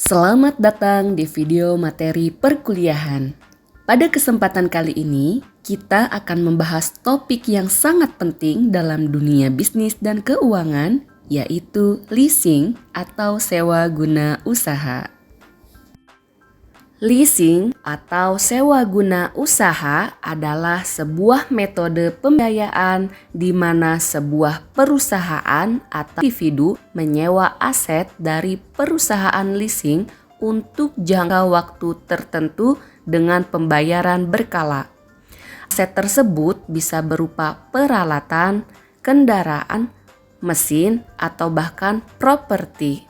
Selamat datang di video materi perkuliahan. Pada kesempatan kali ini, kita akan membahas topik yang sangat penting dalam dunia bisnis dan keuangan, yaitu leasing atau sewa guna usaha. Leasing atau sewa guna usaha adalah sebuah metode pembiayaan di mana sebuah perusahaan atau individu menyewa aset dari perusahaan leasing untuk jangka waktu tertentu dengan pembayaran berkala. Aset tersebut bisa berupa peralatan, kendaraan, mesin, atau bahkan properti.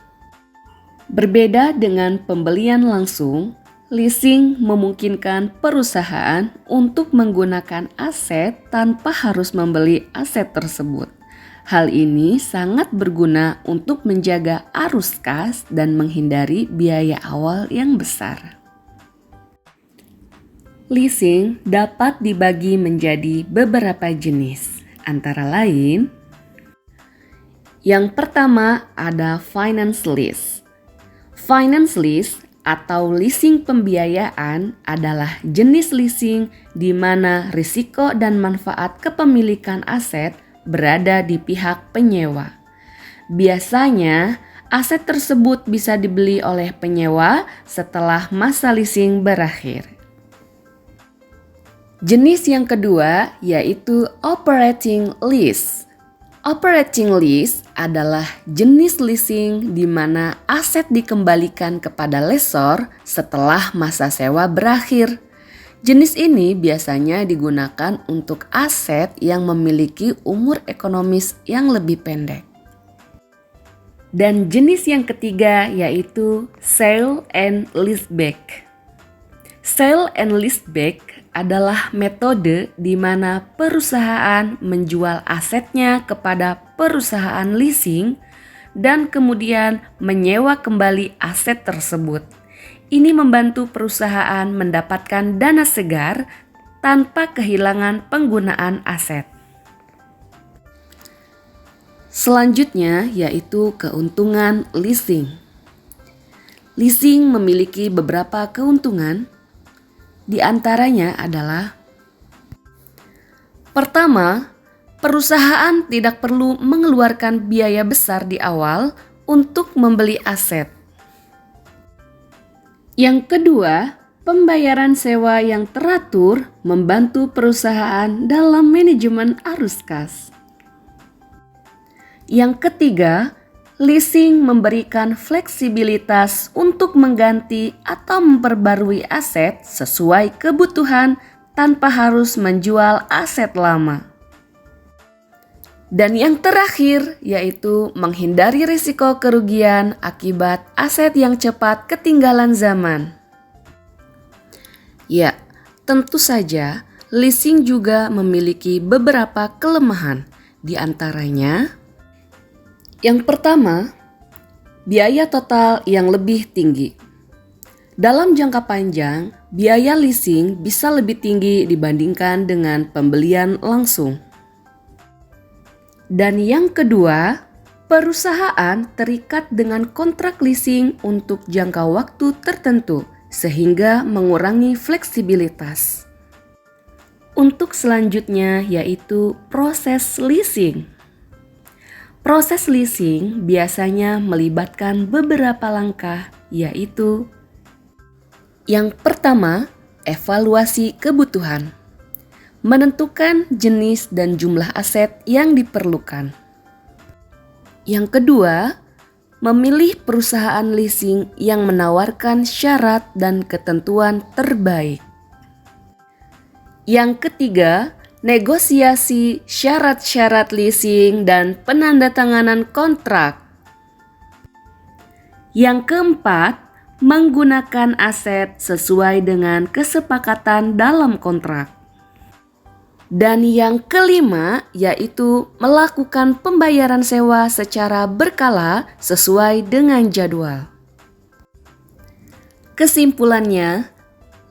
Berbeda dengan pembelian langsung, leasing memungkinkan perusahaan untuk menggunakan aset tanpa harus membeli aset tersebut. Hal ini sangat berguna untuk menjaga arus kas dan menghindari biaya awal yang besar. Leasing dapat dibagi menjadi beberapa jenis, antara lain: yang pertama ada finance lease. Finance lease atau leasing pembiayaan adalah jenis leasing di mana risiko dan manfaat kepemilikan aset berada di pihak penyewa. Biasanya, aset tersebut bisa dibeli oleh penyewa setelah masa leasing berakhir. Jenis yang kedua yaitu operating lease. Operating lease adalah jenis leasing di mana aset dikembalikan kepada lessor setelah masa sewa berakhir. Jenis ini biasanya digunakan untuk aset yang memiliki umur ekonomis yang lebih pendek. Dan jenis yang ketiga yaitu sale and leaseback. Sale and leaseback adalah metode di mana perusahaan menjual asetnya kepada perusahaan leasing dan kemudian menyewa kembali aset tersebut. Ini membantu perusahaan mendapatkan dana segar tanpa kehilangan penggunaan aset. Selanjutnya yaitu keuntungan leasing. Leasing memiliki beberapa keuntungan. Di antaranya adalah: pertama, perusahaan tidak perlu mengeluarkan biaya besar di awal untuk membeli aset. Yang kedua, pembayaran sewa yang teratur membantu perusahaan dalam manajemen arus kas. Yang ketiga, leasing memberikan fleksibilitas untuk mengganti atau memperbarui aset sesuai kebutuhan tanpa harus menjual aset lama. Dan yang terakhir yaitu menghindari risiko kerugian akibat aset yang cepat ketinggalan zaman. Ya, tentu saja leasing juga memiliki beberapa kelemahan, di antaranya: yang pertama, biaya total yang lebih tinggi. Dalam jangka panjang, biaya leasing bisa lebih tinggi dibandingkan dengan pembelian langsung. Dan yang kedua, perusahaan terikat dengan kontrak leasing untuk jangka waktu tertentu sehingga mengurangi fleksibilitas. Untuk selanjutnya yaitu proses leasing. Proses leasing biasanya melibatkan beberapa langkah, yaitu: yang pertama, evaluasi kebutuhan. Menentukan jenis dan jumlah aset yang diperlukan. Yang kedua, memilih perusahaan leasing yang menawarkan syarat dan ketentuan terbaik. Yang ketiga, negosiasi syarat-syarat leasing dan penandatanganan kontrak. Yang keempat, menggunakan aset sesuai dengan kesepakatan dalam kontrak. Dan yang kelima yaitu melakukan pembayaran sewa secara berkala sesuai dengan jadwal. Kesimpulannya,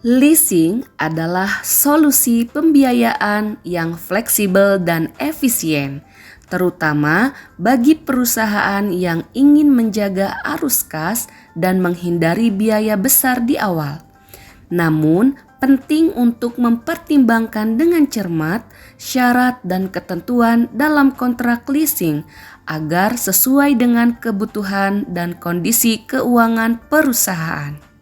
Leasing adalah solusi pembiayaan yang fleksibel dan efisien, terutama bagi perusahaan yang ingin menjaga arus kas dan menghindari biaya besar di awal. Namun, penting untuk mempertimbangkan dengan cermat syarat dan ketentuan dalam kontrak leasing agar sesuai dengan kebutuhan dan kondisi keuangan perusahaan.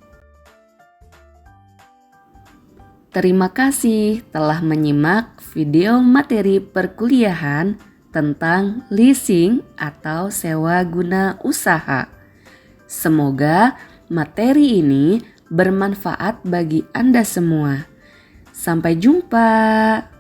Terima kasih telah menyimak video materi perkuliahan tentang leasing atau sewa guna usaha. Semoga materi ini bermanfaat bagi Anda semua. Sampai jumpa.